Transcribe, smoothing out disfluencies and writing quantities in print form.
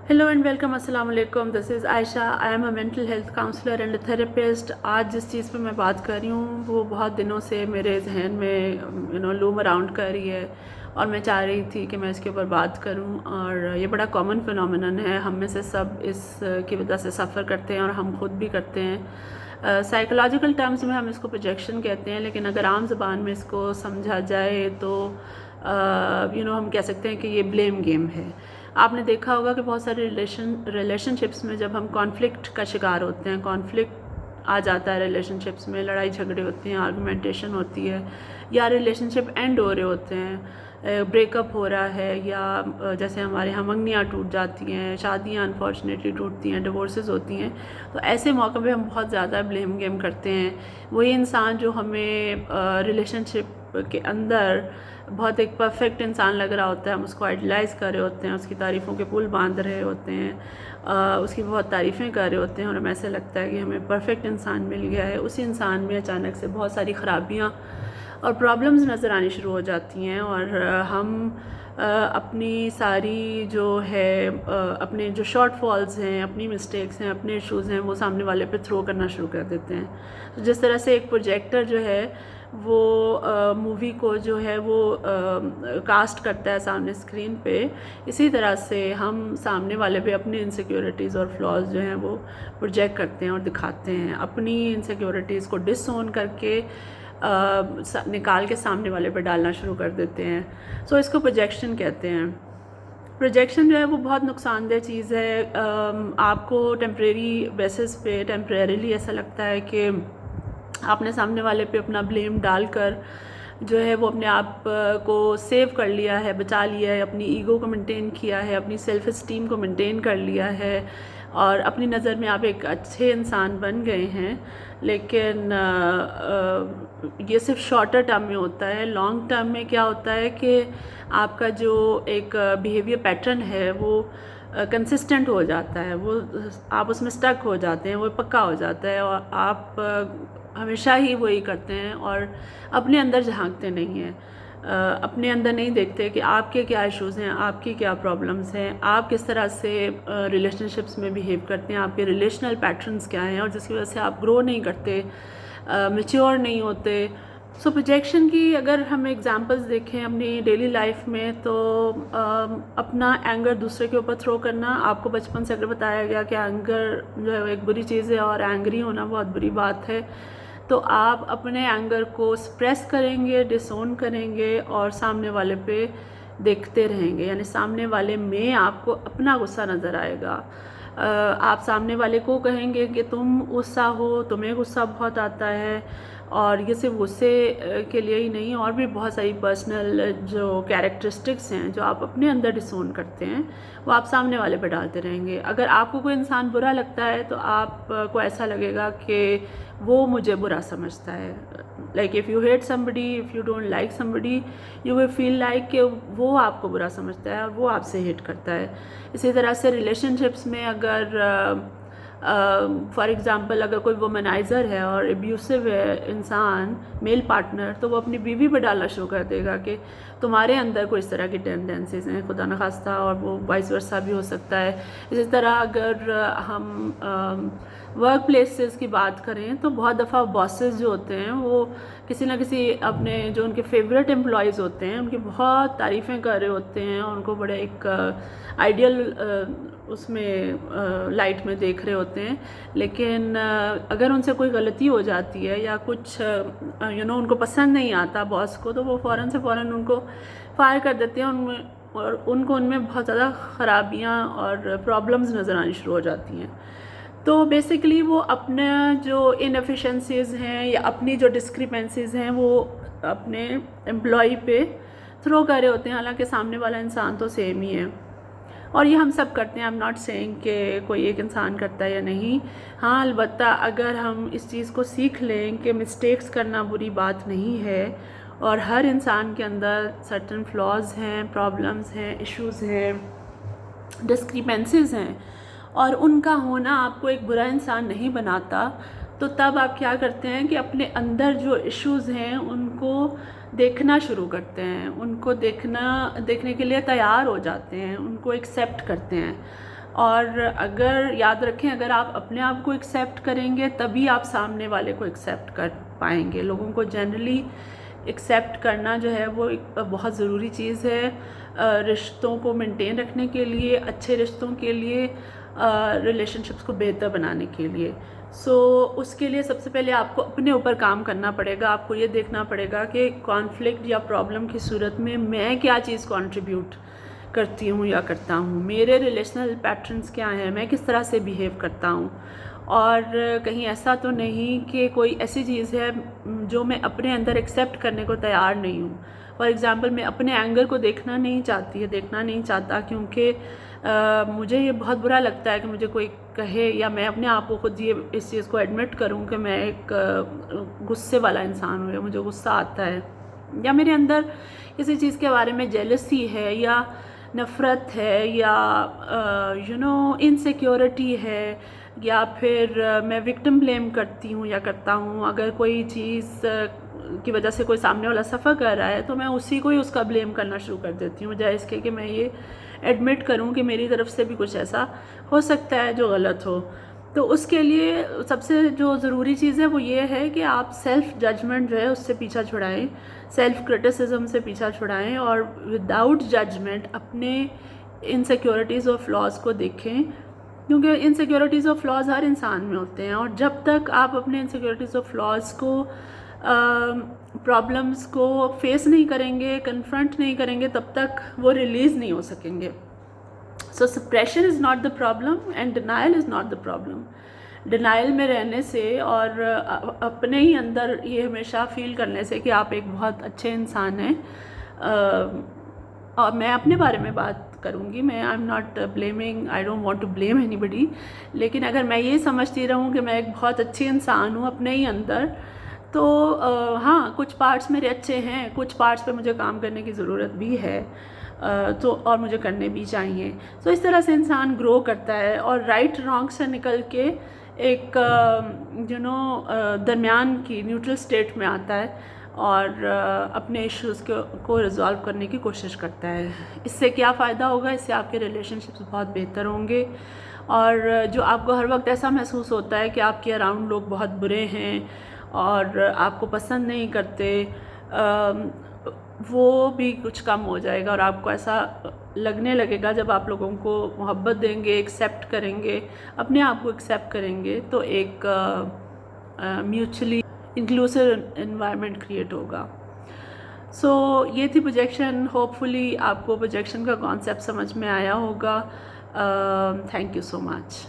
Hello and welcome, अस्सलाम वालेकुम। This is Ayesha. I am a mental health counsellor and therapist. आज जिस चीज़ पे मैं बात कर रही हूँ वो बहुत दिनों से मेरे जहन में लूम अराउंड कर रही है और मैं चाह रही थी कि मैं इसके ऊपर बात करूँ। और ये बड़ा कॉमन फिनोमेनन है, हम में से सब इस की वजह से सफ़र करते हैं और हम खुद भी करते हैं। साइकोलॉजिकल टर्म्स में हम इसको प्रोजेक्शन कहते हैं, लेकिन अगर आम ज़बान में इसको समझा जाए तो हम कह सकते हैं कि ये ब्लेम गेम है। आपने देखा होगा कि बहुत सारे रिलेशनशिप्स में जब हम कॉन्फ्लिक्ट का शिकार होते हैं, कॉन्फ्लिक्ट आ जाता है रिलेशनशिप्स में, लड़ाई झगड़े होते हैं, आर्गुमेंटेशन होती है, या रिलेशनशिप एंड हो रहे होते हैं, ब्रेकअप हो रहा है, या जैसे हमारे यहाँ मंगनियाँ टूट जाती हैं, शादियाँ अनफॉर्चुनेटली टूटती हैं, डिवोर्सेस होती हैं, तो ऐसे मौक़े पे हम बहुत ज़्यादा ब्लेम गेम करते हैं। वही इंसान जो हमें रिलेशनशिप के अंदर बहुत एक परफेक्ट इंसान लग रहा होता है, हम उसको आइडलाइज़ कर रहे होते हैं, उसकी तारीफ़ों के पुल बांध रहे होते हैं, उसकी बहुत तारीफ़ें कर रहे होते हैं और हमें ऐसा लगता है कि हमें परफेक्ट इंसान मिल गया है। उसी इंसान में अचानक से बहुत सारी ख़राबियाँ और प्रॉब्लम्स नज़र आनी शुरू हो जाती हैं और हम अपनी सारी जो है अपने जो शॉर्टफॉल्स हैं, अपनी मिस्टेक्स हैं, अपने इश्यूज़ हैं, वो सामने वाले पे थ्रो करना शुरू कर देते हैं। तो जिस तरह से एक प्रोजेक्टर जो है वो मूवी को जो है वो कास्ट करता है सामने स्क्रीन पे, इसी तरह से हम सामने वाले पे अपनी इनसिक्योरिटीज़ और फ्लॉज जो हैं वो प्रोजेक्ट करते हैं और दिखाते हैं। अपनी इनसिक्योरिटीज़ को डिसओन करके निकाल के सामने वाले पे डालना शुरू कर देते हैं। सो इसको प्रोजेक्शन कहते हैं। प्रोजेक्शन जो है वो बहुत नुकसानदेह चीज़ है। आपको टेम्परेरी बेसिस पे टेम्परेरीली ऐसा लगता है कि आपने सामने वाले पे अपना ब्लेम डालकर जो है वो अपने आप को सेव कर लिया है, बचा लिया है, अपनी ईगो को मेंटेन किया है, अपनी सेल्फ़ इस्टीम को मेंटेन कर लिया है और अपनी नज़र में आप एक अच्छे इंसान बन गए हैं। लेकिन ये सिर्फ शॉर्टर टर्म में होता है। लॉन्ग टर्म में क्या होता है कि आपका जो एक बिहेवियर पैटर्न है वो कंसिस्टेंट हो जाता है, वो आप उसमें स्टक हो जाते हैं, वो पक्का हो जाता है और आप हमेशा ही वही करते हैं और अपने अंदर झांकते नहीं हैं। अपने अंदर नहीं देखते कि आपके क्या इश्यूज़ हैं, आपकी क्या प्रॉब्लम्स हैं, आप किस तरह से रिलेशनशिप्स में बिहेव करते हैं, आपके रिलेशनल पैटर्न्स क्या हैं और जिसकी वजह से आप ग्रो नहीं करते, मैच्योर नहीं होते। सो प्रोजेक्शन की अगर हम एग्जांपल्स देखें अपनी डेली लाइफ में तो अपना एंगर दूसरे के ऊपर थ्रो करना, आपको बचपन से अगर बताया गया कि एंगर जो है एक बुरी चीज़ है और एंग्री होना बहुत बुरी बात है, तो आप अपने एंगर को सप्रेस करेंगे, डिसोन करेंगे और सामने वाले पे देखते रहेंगे, यानी सामने वाले में आपको अपना गुस्सा नज़र आएगा। आप सामने वाले को कहेंगे कि तुम गुस्सा हो, तुम्हें गुस्सा बहुत आता है, और ये सिर्फ गुस्से के लिए ही नहीं, और भी बहुत सारी पर्सनल जो कैरेक्टरिस्टिक्स हैं जो आप अपने अंदर डिसोन करते हैं वो आप सामने वाले पे डालते रहेंगे। अगर आपको कोई इंसान बुरा लगता है तो आपको ऐसा लगेगा कि वो मुझे बुरा समझता है। Like if you hate somebody, if you don't like somebody, you will feel like कि वो आपको बुरा समझता है और वो आपसे हेट करता है। इसी तरह से रिलेशनशिप्स में अगर फॉर एग्ज़ाम्पल अगर कोई वुमनाइज़र है और एब्यूसिव है इंसान, मेल पार्टनर, तो वो अपनी बीवी पर डालना शुरू कर देगा कि तुम्हारे अंदर कोई इस तरह की टेंडेंसीज़ हैं, खुदा न खास्ता, और वो वाइस वर्सा भी हो सकता है। इसी तरह अगर हम वर्क प्लेसेस की बात करें तो बहुत दफ़ा बॉसेस जो होते हैं वो किसी न किसी अपने जो उनके फेवरेट एम्प्लॉयज़ होते हैं उनकी बहुत तारीफ़ें कर रहे होते हैं और उनको बड़े एक आइडियल उसमें लाइट में देख रहे होते हैं। लेकिन अगर उनसे कोई गलती हो जाती है या कुछ उनको पसंद नहीं आता बॉस को, तो वो फ़ौरन से फ़ौरन उनको फायर कर देते हैं और उनको उनमें बहुत ज़्यादा ख़राबियाँ और प्रॉब्लम्स नज़र आनी शुरू हो जाती हैं। तो बेसिकली वो अपना जो इनएफिशिएंसीज़ हैं या अपनी जो डिस्क्रिपेंसीज़ हैं वो अपने एम्प्लॉई पे थ्रो कर रहे होते हैं, हालांकि सामने वाला इंसान तो सेम ही है। और ये हम सब करते हैं। आई एम नॉट सेइंग कि कोई एक इंसान करता है या नहीं। हाँ, अलबत्ता अगर हम इस चीज़ को सीख लें कि मिस्टेक्स करना बुरी बात नहीं है और हर इंसान के अंदर सर्टेन फ्लॉज हैं, प्रॉब्लम्स हैं, इश्यूज़ हैं, डिस्क्रिपेंसीज़ हैं, और उनका होना आपको एक बुरा इंसान नहीं बनाता, तो तब आप क्या करते हैं कि अपने अंदर जो इश्यूज़ हैं उनको देखना शुरू करते हैं, उनको देखने के लिए तैयार हो जाते हैं, उनको एक्सेप्ट करते हैं। और अगर याद रखें, अगर आप अपने आप को एक्सेप्ट करेंगे तभी आप सामने वाले को एक्सेप्ट कर पाएंगे। लोगों को जनरली एक्सेप्ट करना जो है वो एक बहुत ज़रूरी चीज़ है रिश्तों को मेंटेन रखने के लिए, अच्छे रिश्तों के लिए, रिलेशनशिप्स को बेहतर बनाने के लिए। उसके लिए सबसे पहले आपको अपने ऊपर काम करना पड़ेगा। आपको ये देखना पड़ेगा कि कॉन्फ्लिक्ट या प्रॉब्लम की सूरत में मैं क्या चीज़ कंट्रीब्यूट करती हूँ या करता हूँ, मेरे रिलेशनल पैटर्न्स क्या हैं, मैं किस तरह से बिहेव करता हूँ। और कहीं ऐसा तो नहीं कि कोई ऐसी चीज़ है जो मैं अपने अंदर एक्सेप्ट करने को तैयार नहीं हूँ। फॉर एग्ज़ाम्पल, मैं अपने एंगर को देखना नहीं चाहता क्योंकि मुझे ये बहुत बुरा लगता है कि मुझे कोई कहे या मैं अपने आप को खुद ये इस चीज़ को एडमिट करूँ कि मैं एक गुस्से वाला इंसान हूँ या मुझे गुस्सा आता है, या मेरे अंदर किसी चीज़ के बारे में जेलसी है या नफ़रत है या इनसिक्योरिटी है, या फिर मैं विक्टिम ब्लेम करती हूँ या करता हूँ। अगर कोई चीज़ की वजह से कोई सामने वाला सफ़र कर रहा है तो मैं उसी को ही उसका ब्लेम करना शुरू कर देती हूँ, बजाय इसके कि मैं ये एडमिट करूँ कि मेरी तरफ से भी कुछ ऐसा हो सकता है जो गलत हो। तो उसके लिए सबसे जो ज़रूरी चीज़ है वो ये है कि आप सेल्फ़ जजमेंट जो है उससे पीछा छुड़ाएं, सेल्फ़ क्रिटिसिज्म से पीछा छुड़ाएं और विदाउट जजमेंट अपने इनसिक्योरिटीज़ और फ्लॉज़ को देखें, क्योंकि इनसिक्योरिटीज़ और फ्लॉज़ हर इंसान में होते हैं। और जब तक आप अपने इनसिक्योरिटीज़ और फ्लॉज़ को प्रॉब्लम्स को फेस नहीं करेंगे, कन्फ्रंट नहीं करेंगे, तब तक वो रिलीज़ नहीं हो सकेंगे। So suppression is not the problem and denial is not the problem. Denial में रहने से और अपने ही अंदर ये हमेशा फील करने से कि आप एक बहुत अच्छे इंसान हैं, और मैं अपने बारे में बात करूँगी, मैं I am not blaming, I don't want to blame anybody, लेकिन अगर मैं ये समझती रहूँ कि मैं एक बहुत अच्छी इंसान हूँ अपने ही अंदर, तो हाँ, कुछ पार्ट्स मेरे अच्छे हैं, कुछ पार्ट्स पे मुझे काम करने की ज़रूरत भी है, तो और मुझे करने भी चाहिए। तो इस तरह से इंसान ग्रो करता है और राइट रॉन्ग से निकल के एक दरमियान की न्यूट्रल स्टेट में आता है और अपने इश्यूज़ को रिजॉल्व करने की कोशिश करता है। इससे क्या फ़ायदा होगा? इससे आपके रिलेशनशिप्स बहुत बेहतर होंगे, और जो आपको हर वक्त ऐसा महसूस होता है कि आपके अराउंड लोग बहुत बुरे हैं और आपको पसंद नहीं करते, वो भी कुछ कम हो जाएगा और आपको ऐसा लगने लगेगा, जब आप लोगों को मोहब्बत देंगे, एक्सेप्ट करेंगे, अपने आप को एक्सेप्ट करेंगे, तो एक म्यूचुअली इंक्लूसिव एनवायरनमेंट क्रिएट होगा। ये थी प्रोजेक्शन। होपफुली आपको प्रोजेक्शन का कॉन्सेप्ट समझ में आया होगा। Thank you so much.